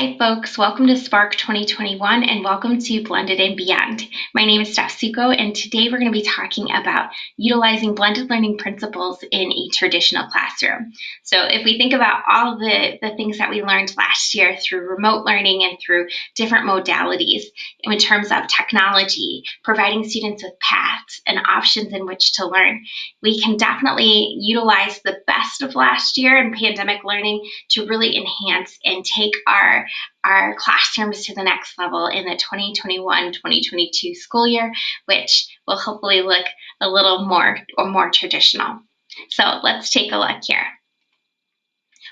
Hi folks, welcome to Spark 2021 and welcome to Blended and Beyond. My name is Steph Suko and today we're going to be talking about utilizing blended learning principles in a traditional classroom. So if we think about all the things that we learned last year through remote learning and through different modalities in terms of technology, providing students with paths and options in which to learn, we can definitely utilize the best of last year and pandemic learning to really enhance and take our classrooms to the next level in the 2021-2022 school year, which will hopefully look a little more traditional. So let's take a look here.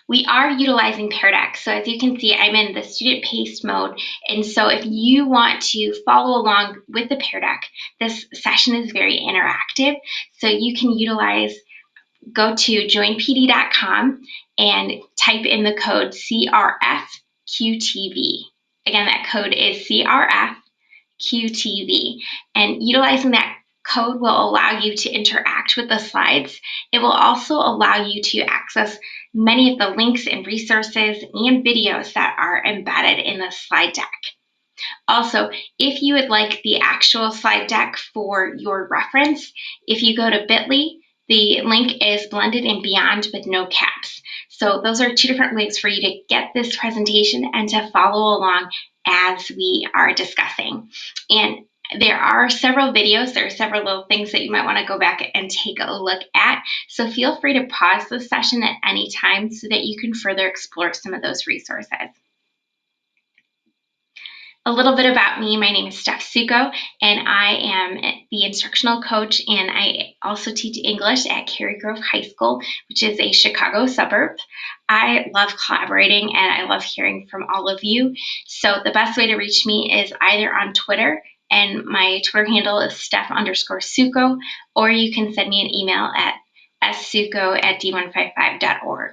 We are utilizing Pear Deck. So as you can see, I'm in the student paced mode. And so if you want to follow along with the Pear Deck, this session is very interactive. So you can go to joinpd.com and type in the code CRFQTV. Again, that code is CRFQTV. And utilizing that code will allow you to interact with the slides. It will also allow you to access many of the links and resources and videos that are embedded in the slide deck. Also, if you would like the actual slide deck for your reference, if you go to bit.ly, the link is Blended and Beyond with no caps. So those are two different ways for you to get this presentation and to follow along as we are discussing. And there are several videos, there are several little things that you might want to go back and take a look at. So feel free to pause the session at any time so that you can further explore some of those resources. A little bit about me, my name is Steph Suko, and I am the instructional coach, and I also teach English at Cary Grove High School, which is a Chicago suburb. I love collaborating, and I love hearing from all of you. So the best way to reach me is either on Twitter, and my Twitter handle is Steph_Suko, or you can send me an email at ssuko@d155.org.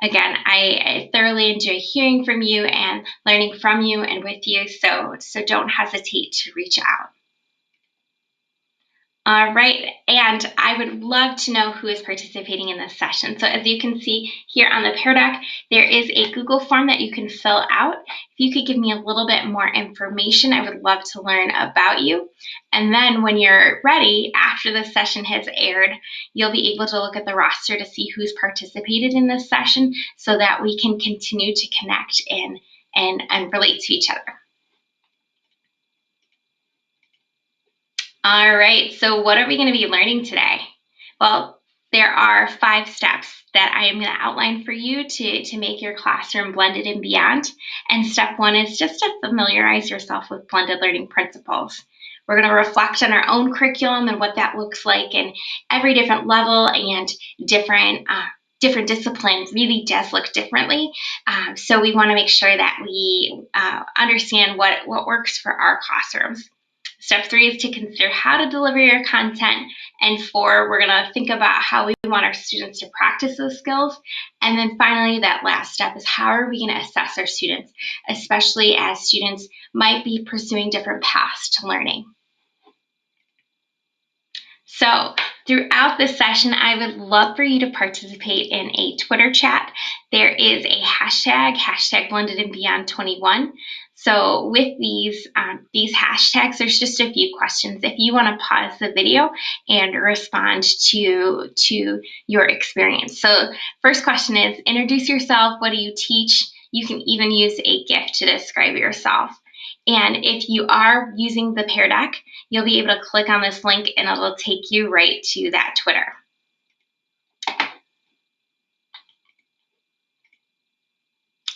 Again, I thoroughly enjoy hearing from you and learning from you and with you, so don't hesitate to reach out. All right, and I would love to know who is participating in this session. So as you can see here on the Pear Deck, there is a Google form that you can fill out. If you could give me a little bit more information, I would love to learn about you. And then when you're ready, after the session has aired, you'll be able to look at the roster to see who's participated in this session so that we can continue to connect and relate to each other. All right, so what are we going to be learning today? Well, there are 5 steps that I am going to outline for you to make your classroom blended and beyond. And step 1 is just to familiarize yourself with blended learning principles. We're going to reflect on our own curriculum and what that looks like in every different level, and different discipline really does look differently. So we want to make sure that we understand what works for our classrooms. Step 3 is to consider how to deliver your content. And 4, we're going to think about how we want our students to practice those skills. And then finally, that last step is how are we going to assess our students, especially as students might be pursuing different paths to learning. So throughout this session, I would love for you to participate in a Twitter chat. There is a hashtag Blended and Beyond 21. So with these hashtags, there's just a few questions. If you want to pause the video and respond to your experience. So first question is, introduce yourself. What do you teach? You can even use a GIF to describe yourself. And if you are using the Pear Deck, you'll be able to click on this link and it'll take you right to that Twitter.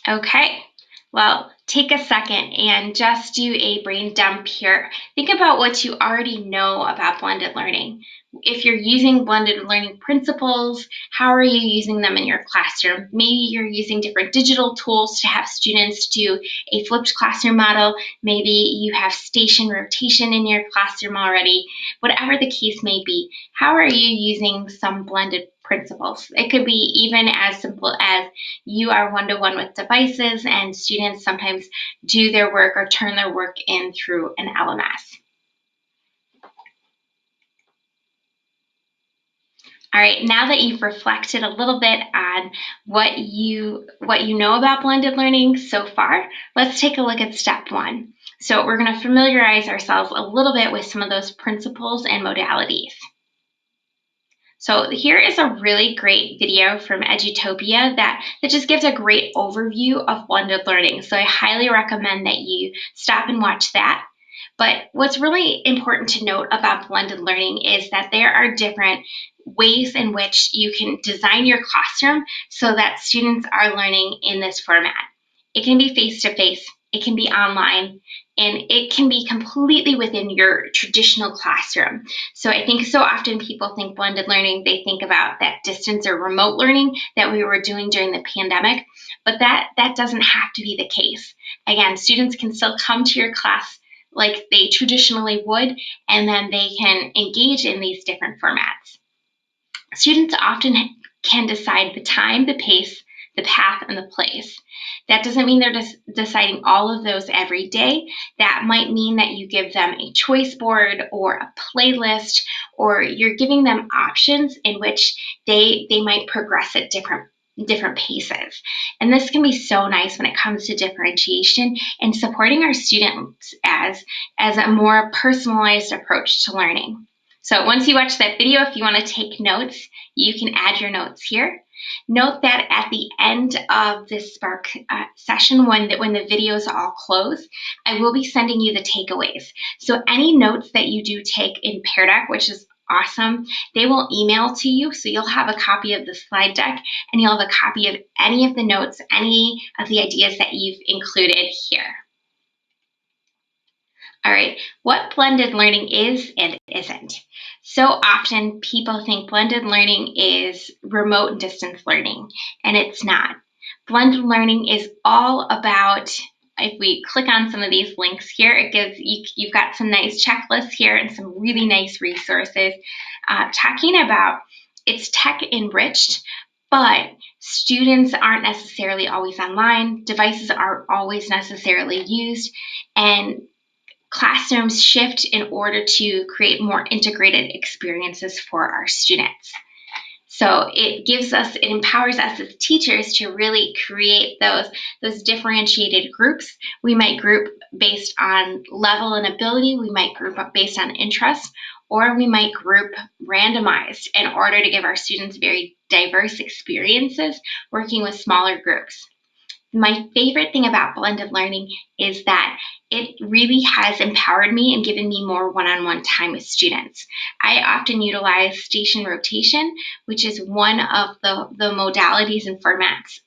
Okay, well, take a second and just do a brain dump here. Think about what you already know about blended learning. If you're using blended learning principles, how are you using them in your classroom? Maybe you're using different digital tools to have students do a flipped classroom model. Maybe you have station rotation in your classroom already. Whatever the case may be, how are you using some blended principles? It could be even as simple as you are one-to-one with devices and students sometimes do their work or turn their work in through an LMS. All right, now that you've reflected a little bit on what you know about blended learning so far, let's take a look at step one. So we're going to familiarize ourselves a little bit with some of those principles and modalities. So here is a really great video from Edutopia that just gives a great overview of blended learning. So I highly recommend that you stop and watch that. But what's really important to note about blended learning is that there are different ways in which you can design your classroom so that students are learning in this format. It can be face-to-face, it can be online, and it can be completely within your traditional classroom. So I think so often people think blended learning, they think about that distance or remote learning that we were doing during the pandemic, but that doesn't have to be the case. Again, students can still come to your class like they traditionally would, and then they can engage in these different formats. Students often can decide the time, the pace, the path, and the place. That doesn't mean they're just deciding all of those every day. That might mean that you give them a choice board or a playlist, or you're giving them options in which they might progress at different paces. And this can be so nice when it comes to differentiation and supporting our students as a more personalized approach to learning. So once you watch that video, if you want to take notes, you can add your notes here. Note that at the end of this Spark session, when the videos all close, I will be sending you the takeaways. So any notes that you do take in Pear Deck, which is awesome, they will email to you. So you'll have a copy of the slide deck and you'll have a copy of any of the notes, any of the ideas that you've included here. All right, what blended learning is and isn't. So often people think blended learning is remote and distance learning, and it's not. Blended learning is all about, if we click on some of these links here, it gives you've got some nice checklists here and some really nice resources talking about it's tech enriched, but students aren't necessarily always online, devices aren't always necessarily used, and classrooms shift in order to create more integrated experiences for our students. So it empowers us as teachers to really create those differentiated groups. We might group based on level and ability, we might group up based on interest, or we might group randomized in order to give our students very diverse experiences working with smaller groups. My favorite thing about blended learning is that it really has empowered me and given me more one-on-one time with students. I often utilize station rotation, which is one of the modalities and formats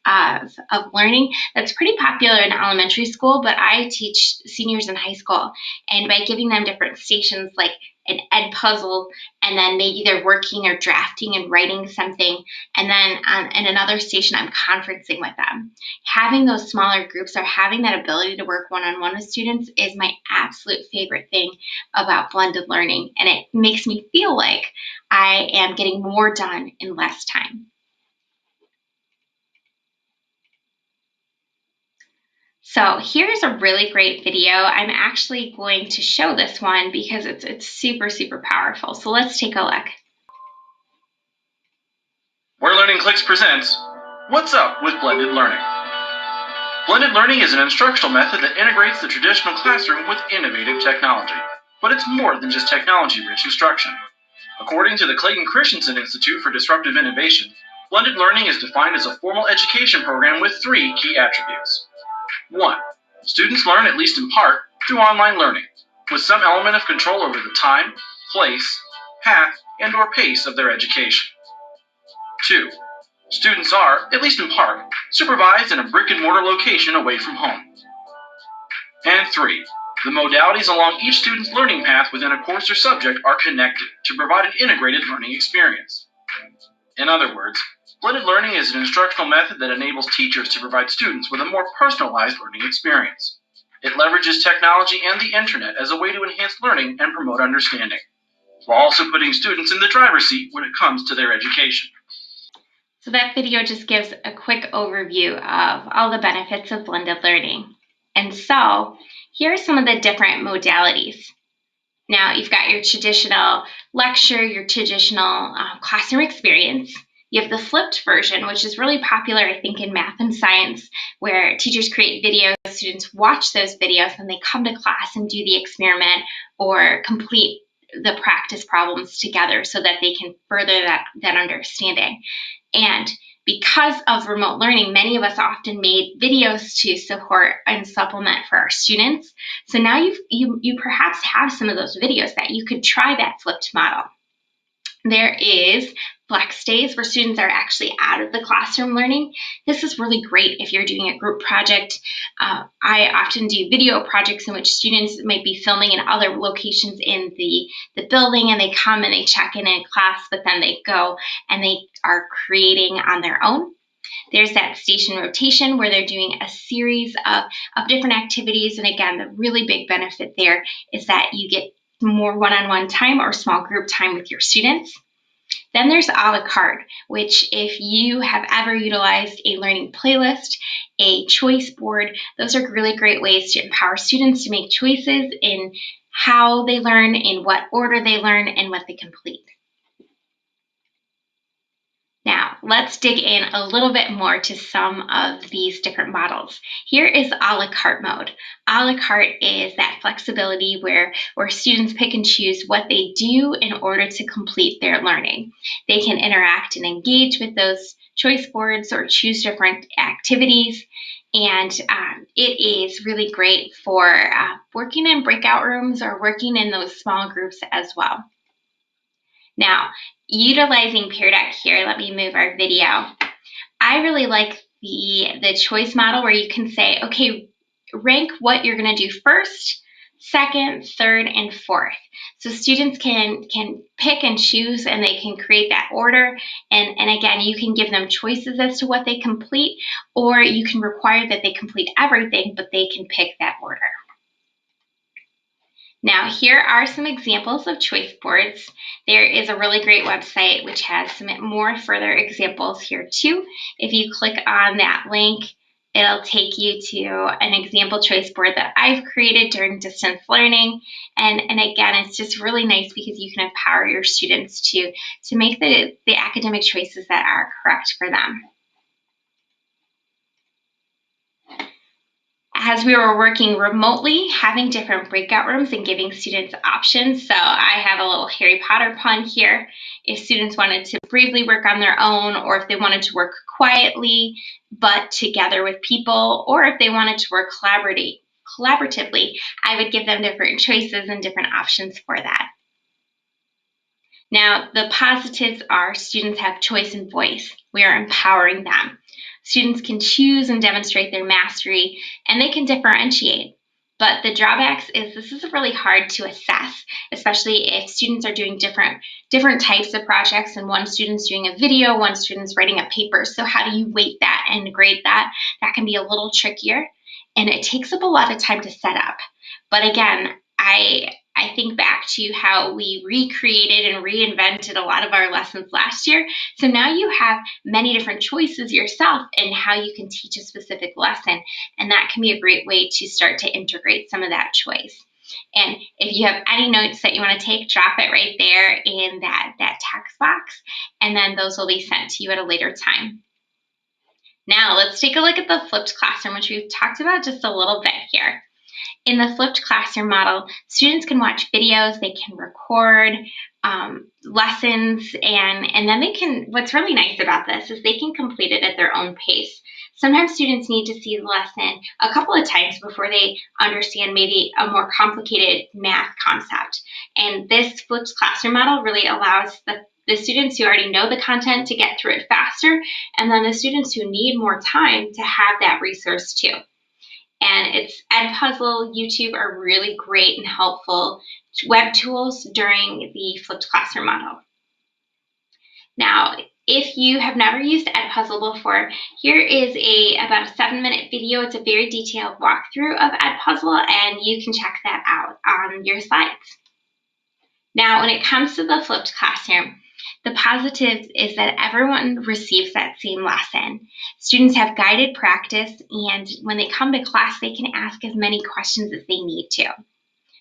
of learning that's pretty popular in elementary school, but I teach seniors in high school. And by giving them different stations like an ed puzzle, and then maybe they're working or drafting and writing something, and then in another station I'm conferencing with them. Having those smaller groups or having that ability to work one-on-one with students is my absolute favorite thing about blended learning, and it makes me feel like I am getting more done in less time. So here's a really great video. I'm actually going to show this one because it's super, super powerful. So let's take a look. Where Learning Clicks presents What's Up with Blended Learning? Blended learning is an instructional method that integrates the traditional classroom with innovative technology. But it's more than just technology-rich instruction. According to the Clayton Christensen Institute for Disruptive Innovation, blended learning is defined as a formal education program with 3 key attributes. 1. Students learn, at least in part, through online learning, with some element of control over the time, place, path, and/or pace of their education. 2. Students are, at least in part, supervised in a brick-and-mortar location away from home. And 3. The modalities along each student's learning path within a course or subject are connected to provide an integrated learning experience. In other words, blended learning is an instructional method that enables teachers to provide students with a more personalized learning experience. It leverages technology and the internet as a way to enhance learning and promote understanding, while also putting students in the driver's seat when it comes to their education. So that video just gives a quick overview of all the benefits of blended learning. And so here are some of the different modalities. Now, you've got your traditional lecture, your traditional classroom experience. You have the flipped version, which is really popular, I think, in math and science, where teachers create videos, students watch those videos, and they come to class and do the experiment or complete the practice problems together so that they can further that understanding. And because of remote learning, many of us often made videos to support and supplement for our students. So now you perhaps have some of those videos that you could try that flipped model. There is flex days where students are actually out of the classroom learning. This is really great if you're doing a group project. I often do video projects in which students might be filming in other locations in the building, and they come and they check in class, but then they go and they are creating on their own. There's that station rotation where they're doing a series of different activities. And again, the really big benefit there is that you get more one-on-one time or small group time with your students. Then there's a la carte, which if you have ever utilized a learning playlist, a choice board, those are really great ways to empower students to make choices in how they learn, in what order they learn, and what they complete. Now, let's dig in a little bit more to some of these different models. Here is a la carte mode. A la carte is that flexibility where students pick and choose what they do in order to complete their learning. They can interact and engage with those choice boards or choose different activities. And it is really great for working in breakout rooms or working in those small groups as well. Now, utilizing Peer Deck here, let me move our video. I really like the choice model where you can say, okay, rank what you're going to do first, second, third, and fourth. So students can pick and choose, and they can create that order. And again, you can give them choices as to what they complete, or you can require that they complete everything, but they can pick that order. Now, here are some examples of choice boards. There is a really great website which has some more further examples here too. If you click on that link, it'll take you to an example choice board that I've created during distance learning. And again, it's just really nice because you can empower your students to make the academic choices that are correct for them. As we were working remotely, having different breakout rooms and giving students options. So I have a little Harry Potter pun here. If students wanted to briefly work on their own, or if they wanted to work quietly but together with people, or if they wanted to work collaboratively, I would give them different choices and different options for that. Now, the positives are students have choice and voice. We are empowering them. Students can choose and demonstrate their mastery, and they can differentiate. But the drawbacks is this is really hard to assess, especially if students are doing different types of projects, and one student's doing a video, one student's writing a paper. So how do you weight that and grade that? That can be a little trickier, and it takes up a lot of time to set up. But again, I think back to how we recreated and reinvented a lot of our lessons last year. So now you have many different choices yourself in how you can teach a specific lesson. And that can be a great way to start to integrate some of that choice. And if you have any notes that you want to take, drop it right there in that text box, and then those will be sent to you at a later time. Now let's take a look at the flipped classroom, which we've talked about just a little bit here. In the flipped classroom model, students can watch videos, they can record lessons, and then they can, what's really nice about this is they can complete it at their own pace. Sometimes students need to see the lesson a couple of times before they understand maybe a more complicated math concept. And this flipped classroom model really allows the students who already know the content to get through it faster, and then the students who need more time to have that resource too. And it's Edpuzzle, YouTube are really great and helpful web tools during the flipped classroom model. Now, if you have never used Edpuzzle before, here is about a 7-minute video. It's a very detailed walkthrough of Edpuzzle, and you can check that out on your slides. Now, when it comes to the flipped classroom, the positives is that everyone receives that same lesson. Students have guided practice, and when they come to class, they can ask as many questions as they need to.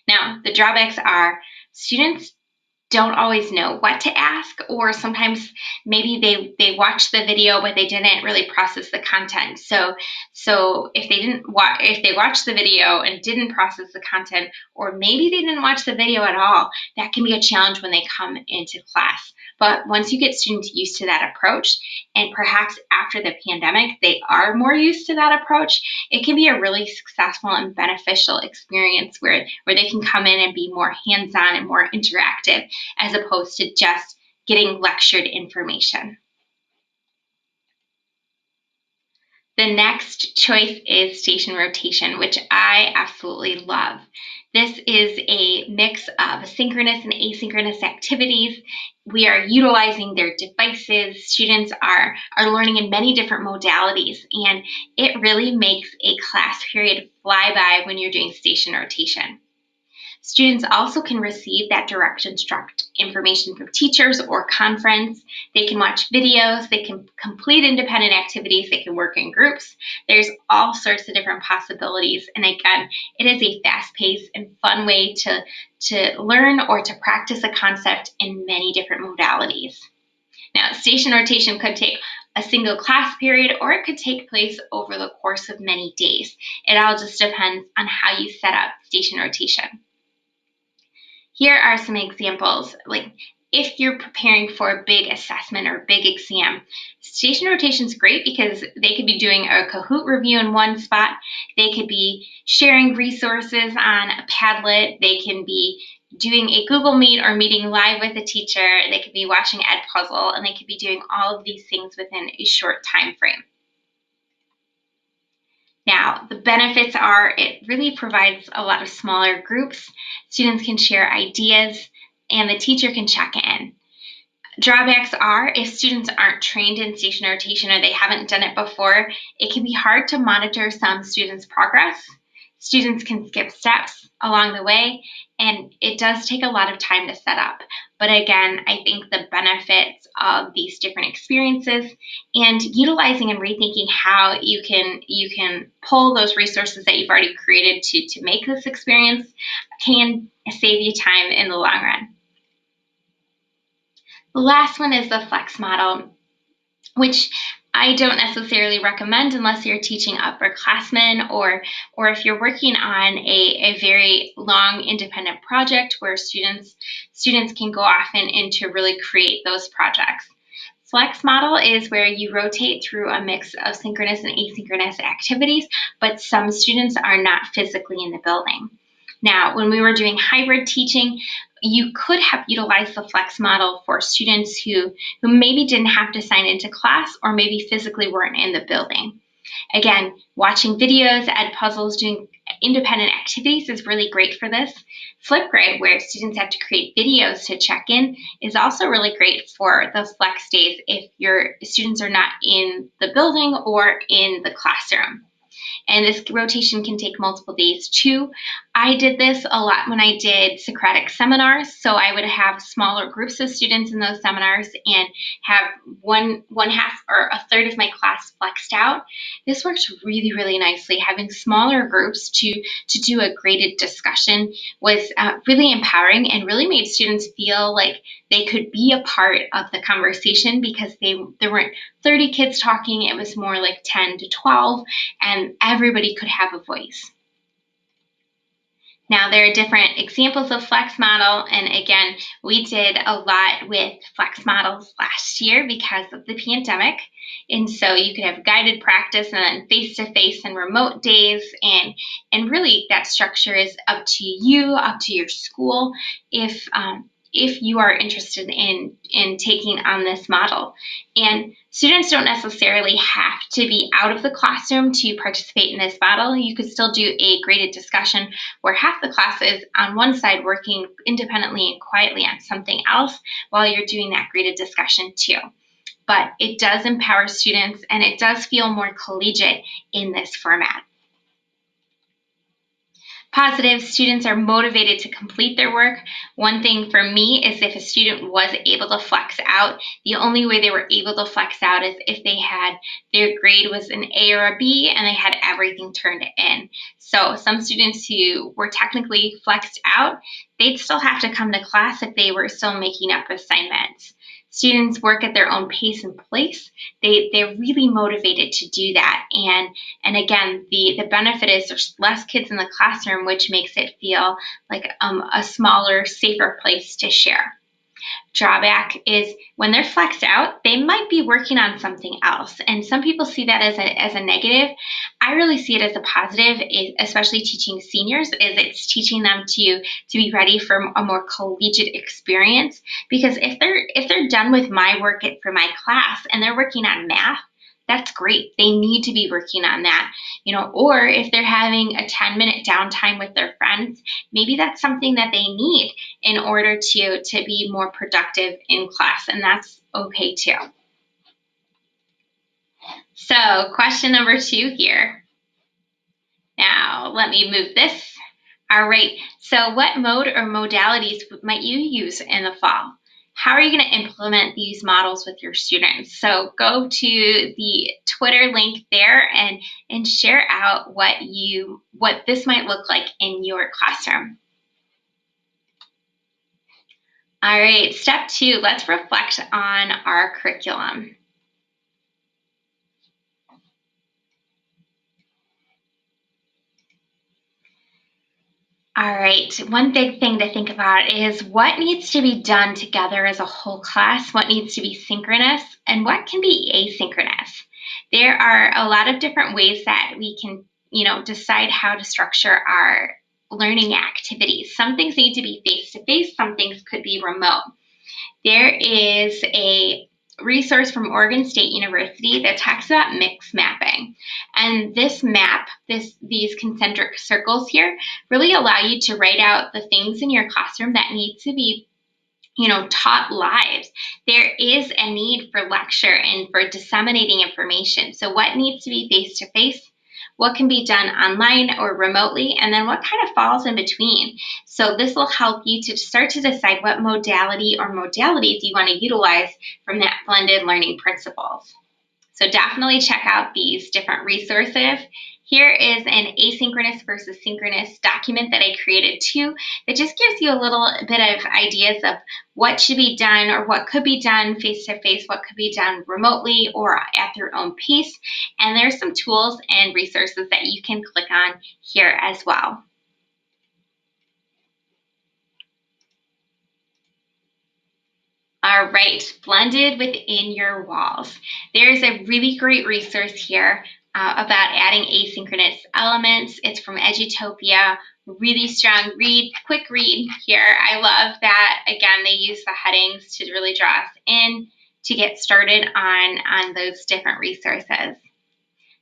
Now, the drawbacks are students don't always know what to ask, or sometimes maybe they watched the video but they didn't really process the content. So if they watched the video and didn't process the content, or maybe they didn't watch the video at all, that can be a challenge when they come into class. But once you get students used to that approach, and perhaps after the pandemic they are more used to that approach, it can be a really successful and beneficial experience where they can come in and be more hands-on and more interactive, as opposed to just getting lectured information. The next choice is station rotation, which I absolutely love. This is a mix of synchronous and asynchronous activities. We are utilizing their devices. Students are learning in many different modalities, and it really makes a class period fly by when you're doing station rotation. Students also can receive that direct instruct information from teachers or conference. They can watch videos, they can complete independent activities, they can work in groups. There's all sorts of different possibilities. And again, it is a fast-paced and fun way to learn or to practice a concept in many different modalities. Now, station rotation could take a single class period, or it could take place over the course of many days. It all just depends on how you set up station rotation. Here are some examples. Like, if you're preparing for a big assessment or a big exam, station rotation is great because they could be doing a Kahoot review in one spot. They could be sharing resources on a Padlet. They can be doing a Google Meet or meeting live with a teacher. They could be watching Edpuzzle, and they could be doing all of these things within a short time frame. Now, the benefits are it really provides a lot of smaller groups. Students can share ideas, and the teacher can check in. Drawbacks are if students aren't trained in station rotation or they haven't done it before, it can be hard to monitor some students' progress. Students can skip steps along the way, and it does take a lot of time to set up. But again, I think the benefits of these different experiences and utilizing and rethinking how you can pull those resources that you've already created to make this experience can save you time in the long run. The last one is the flex model, which I don't necessarily recommend unless you're teaching upperclassmen or if you're working on a very long independent project where students can go off and to really create those projects. Flex model is where you rotate through a mix of synchronous and asynchronous activities, but some students are not physically in the building. Now, when we were doing hybrid teaching, you could have utilized the flex model for students who maybe didn't have to sign into class or maybe physically weren't in the building. Again, watching videos, Edpuzzles, doing independent activities is really great for this. Flipgrid, where students have to create videos to check in, is also really great for the flex days if your students are not in the building or in the classroom. And this rotation can take multiple days too. I did this a lot when I did Socratic seminars. So I would have smaller groups of students in those seminars and have one half or a third of my class flexed out. This works really, really nicely. Having smaller groups to do a graded discussion was really empowering and really made students feel like they could be a part of the conversation because there weren't 30 kids talking. It was more like 10 to 12, and everybody could have a voice. Now, there are different examples of flex model, and again, we did a lot with flex models last year because of the pandemic. And so you could have guided practice and then face-to-face and remote days, and really that structure is up to you, up to your school, if you are interested in taking on this model. And students don't necessarily have to be out of the classroom to participate in this model. You could still do a graded discussion where half the class is on one side working independently and quietly on something else while you're doing that graded discussion too. But it does empower students, and it does feel more collegiate in this format. Positive, students are motivated to complete their work. One thing for me is if a student was able to flex out, the only way they were able to flex out is if they had their grade was an A or a B and they had everything turned in. So some students who were technically flexed out, they'd still have to come to class if they were still making up assignments. Students work at their own pace and place. They're really motivated to do that. And again, the benefit is there's less kids in the classroom, which makes it feel like a smaller, safer place to share. Drawback is when they're flexed out, they might be working on something else. And some people see that as a negative. I really see it as a positive, especially teaching seniors, is it's teaching them to be ready for a more collegiate experience. Because if they're done with my work for my class and they're working on math, that's great. They need to be working on that, or if they're having a 10-minute downtime with their friends, maybe that's something that they need in order to be more productive in class, and that's okay too. So question number 2 here. Now let me move this. All right, so what mode or modalities might you use in the fall? How are you going to implement these models with your students? So go to the Twitter link there and share out what this might look like in your classroom. All right, step 2, let's reflect on our curriculum. All right, one big thing to think about is what needs to be done together as a whole class, what needs to be synchronous, and what can be asynchronous. There are a lot of different ways that we can, decide how to structure our learning activities. Some things need to be face-to-face, some things could be remote. There is a resource from Oregon State University that talks about mix mapping. And this map, these concentric circles here, really allow you to write out the things in your classroom that need to be taught live. There is a need for lecture and for disseminating information. So what needs to be face-to-face? What can be done online or remotely? And then what kind of falls in between? So this will help you to start to decide what modality or modalities you want to utilize from that blended learning principles. So definitely check out these different resources. Here is an asynchronous versus synchronous document that I created too that just gives you a little bit of ideas of what should be done or what could be done face-to-face, what could be done remotely or at their own pace. And there's some tools and resources that you can click on here as well. All right, blended within your walls. There's a really great resource here about adding asynchronous elements. It's from Edutopia. Really strong read, quick read here. I love that. Again, they use the headings to really draw us in to get started on those different resources.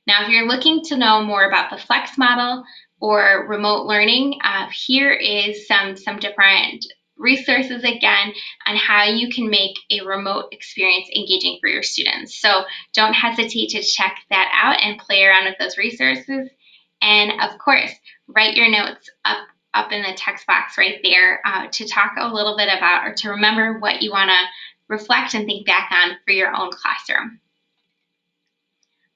Now, if you're looking to know more about the Flex model or remote learning, here is some different resources again on how you can make a remote experience engaging for your students. So don't hesitate to check that out and play around with those resources. And of course, write your notes up in the text box right there to talk a little bit about or to remember what you want to reflect and think back on for your own classroom.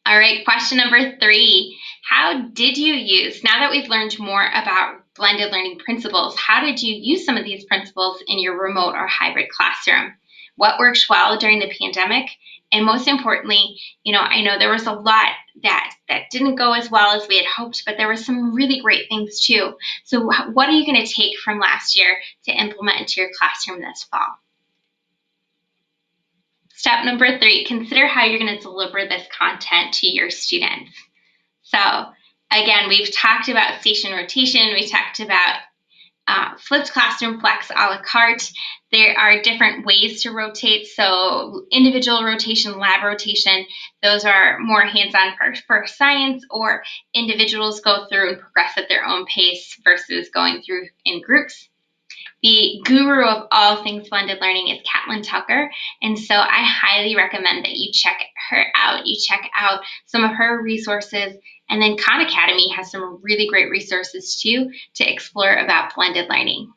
All right, question number 3. How did you use, now that we've learned more about blended learning principles, how did you use some of these principles in your remote or hybrid classroom? What worked well during the pandemic? And most importantly, I know there was a lot that didn't go as well as we had hoped, but there were some really great things too. So what are you going to take from last year to implement into your classroom this fall? Step number 3, consider how you're going to deliver this content to your students. So again, we've talked about station rotation, we talked about flipped classroom, flex, a la carte. There are different ways to rotate. So individual rotation, lab rotation, those are more hands-on for science, or individuals go through and progress at their own pace versus going through in groups. The guru of all things blended learning is Caitlin Tucker, and so I highly recommend that you check her out. You check out some of her resources, and then Khan Academy has some really great resources too to explore about blended learning.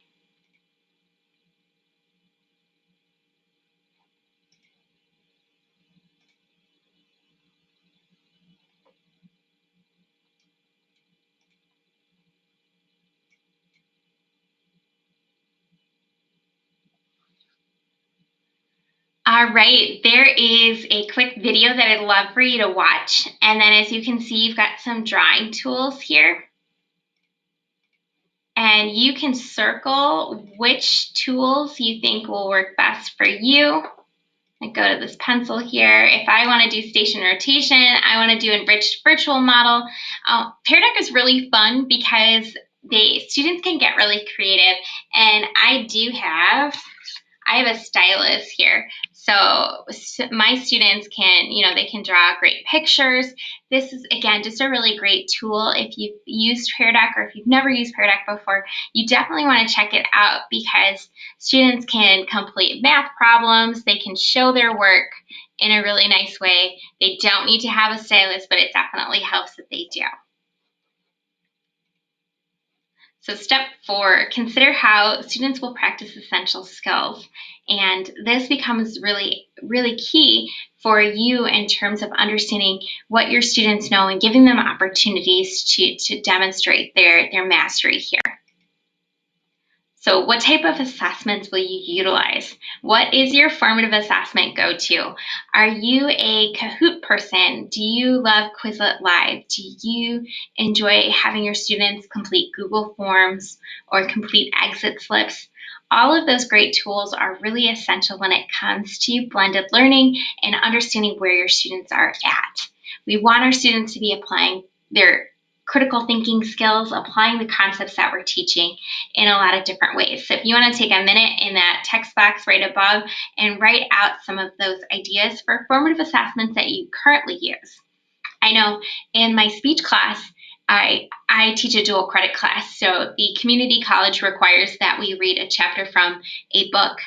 All right, there is a quick video that I'd love for you to watch. And then as you can see, you've got some drawing tools here. And you can circle which tools you think will work best for you. I go to this pencil here. If I want to do station rotation, I want to do enriched virtual model. Pear Deck is really fun because students can get really creative. And I have a stylus here. So my students can, they can draw great pictures. This is, again, just a really great tool. If you've used Pear Deck or if you've never used Pear Deck before, you definitely want to check it out because students can complete math problems. They can show their work in a really nice way. They don't need to have a stylus, but it definitely helps that they do. So step 4, consider how students will practice essential skills. And this becomes really, really key for you in terms of understanding what your students know and giving them opportunities to demonstrate their mastery here. So what type of assessments will you utilize? What is your formative assessment go-to? Are you a Kahoot person? Do you love Quizlet Live? Do you enjoy having your students complete Google Forms or complete exit slips? All of those great tools are really essential when it comes to blended learning and understanding where your students are at. We want our students to be applying their critical thinking skills, applying the concepts that we're teaching in a lot of different ways. So if you want to take a minute in that text box right above and write out some of those ideas for formative assessments that you currently use. I know in my speech class, I teach a dual credit class. So the community college requires that we read a chapter from a book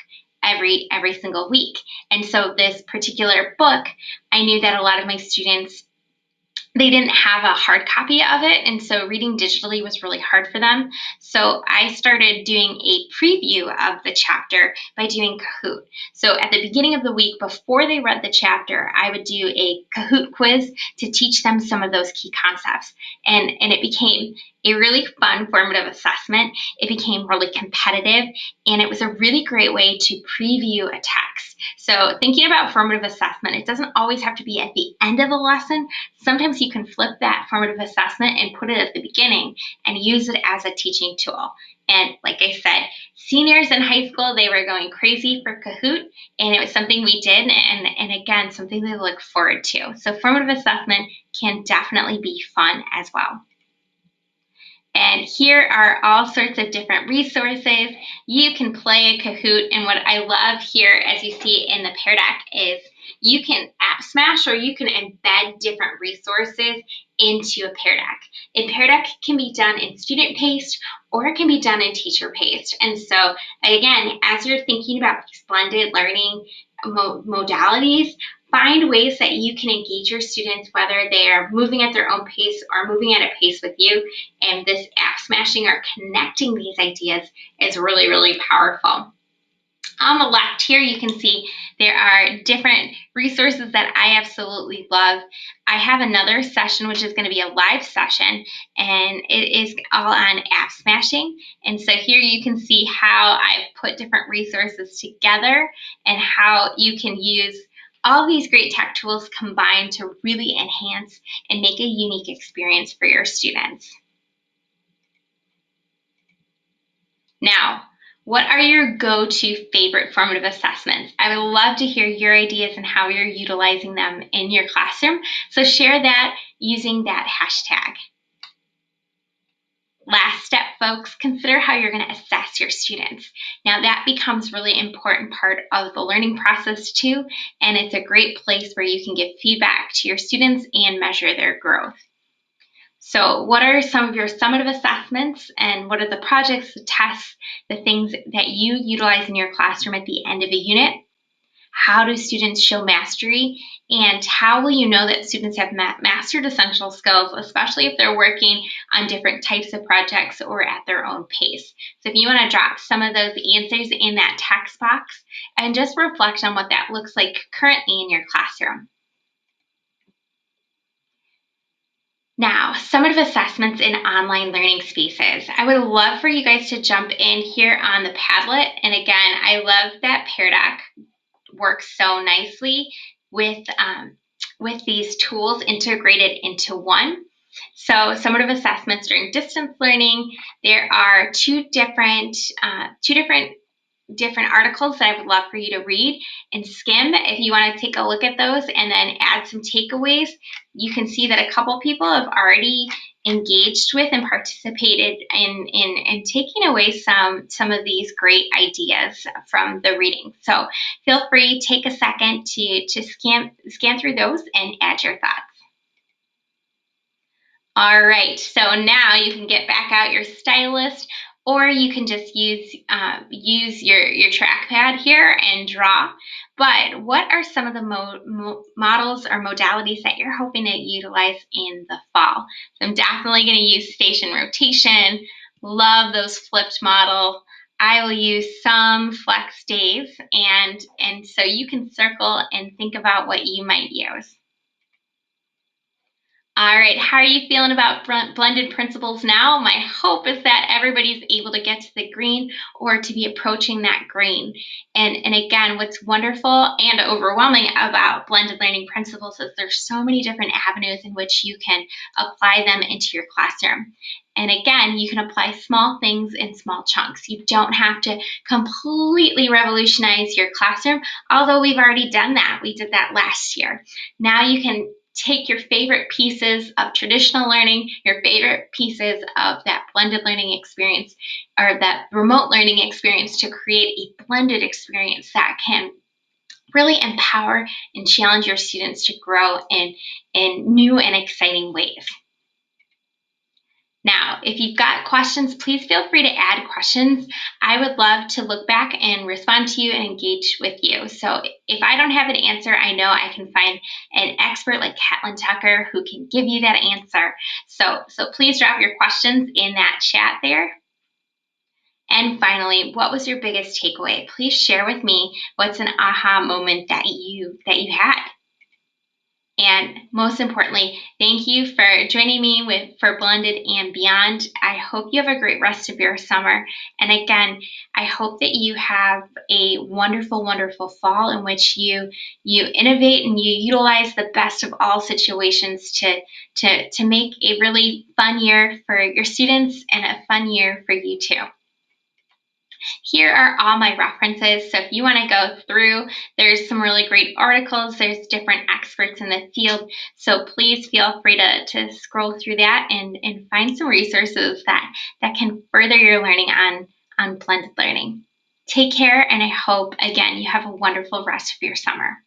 every single week. And so this particular book, I knew that a lot of my students, they didn't have a hard copy of it, and so reading digitally was really hard for them. So I started doing a preview of the chapter by doing Kahoot. So at the beginning of the week, before they read the chapter, I would do a Kahoot quiz to teach them some of those key concepts. And it became a really fun formative assessment. It became really competitive, and it was a really great way to preview a text. So thinking about formative assessment, it doesn't always have to be at the end of the lesson. Sometimes you can flip that formative assessment and put it at the beginning and use it as a teaching tool. And like I said, seniors in high school, they were going crazy for Kahoot, and it was something we did, and again, something they look forward to. So formative assessment can definitely be fun as well. And here are all sorts of different resources. You can play a Kahoot, and what I love here, as you see in the Pear Deck, is you can app smash or you can embed different resources into a Pear Deck. A Pear Deck can be done in student-paced or it can be done in teacher-paced. And so, again, as you're thinking about these blended learning modalities, find ways that you can engage your students, whether they are moving at their own pace or moving at a pace with you. And this app smashing or connecting these ideas is really, really powerful. On the left here, you can see there are different resources that I absolutely love. I have another session, which is going to be a live session, and it is all on app smashing. And so here you can see how I've put different resources together and how you can use all these great tech tools combined to really enhance and make a unique experience for your students. Now, what are your go-to favorite formative assessments? I would love to hear your ideas and how you're utilizing them in your classroom. So share that using that hashtag. Last step, folks, consider how you're going to assess your students. Now that becomes really important part of the learning process too, and it's a great place where you can give feedback to your students and measure their growth. So what are some of your summative assessments, and what are the projects, the tests, the things that you utilize in your classroom at the end of a unit? How do students show mastery? And how will you know that students have mastered essential skills, especially if they're working on different types of projects or at their own pace? So if you want to drop some of those answers in that text box and just reflect on what that looks like currently in your classroom. Now, summative assessments in online learning spaces. I would love for you guys to jump in here on the Padlet. And again, I love that Pear Deck works so nicely with these tools integrated into one. So summative assessments during distance learning, there are two different articles that I would love for you to read and skim. If you want to take a look at those and then add some takeaways, you can see that a couple people have already engaged with and participated in taking away some of these great ideas from the reading. So feel free, take a second to scan through those and add your thoughts. All right, so now you can get back out your stylus, or you can just use your trackpad here and draw. But what are some of the models or modalities that you're hoping to utilize in the fall? So I'm definitely going to use station rotation. Love those flipped model. I will use some flex days, and so you can circle and think about what you might use. All right, how are you feeling about blended principles now? My hope is that everybody's able to get to the green or to be approaching that green. And again, what's wonderful and overwhelming about blended learning principles is there's so many different avenues in which you can apply them into your classroom. And again, you can apply small things in small chunks. You don't have to completely revolutionize your classroom, although we've already done that. We did that last year. Now you can take your favorite pieces of traditional learning, your favorite pieces of that blended learning experience or that remote learning experience to create a blended experience that can really empower and challenge your students to grow in new and exciting ways. Now, if you've got questions, please feel free to add questions. I would love to look back and respond to you and engage with you. So if I don't have an answer, I know I can find an expert like Catlin Tucker who can give you that answer. So please drop your questions in that chat there. And finally, what was your biggest takeaway? Please share with me what's an aha moment that you had. And most importantly, thank you for joining me for Blended and Beyond. I hope you have a great rest of your summer. And again, I hope that you have a wonderful, wonderful fall in which you innovate and you utilize the best of all situations to make a really fun year for your students and a fun year for you too. Here are all my references. So if you want to go through, there's some really great articles. There's different experts in the field. So please feel free to scroll through that and find some resources that can further your learning on blended learning. Take care, and I hope, again, you have a wonderful rest of your summer.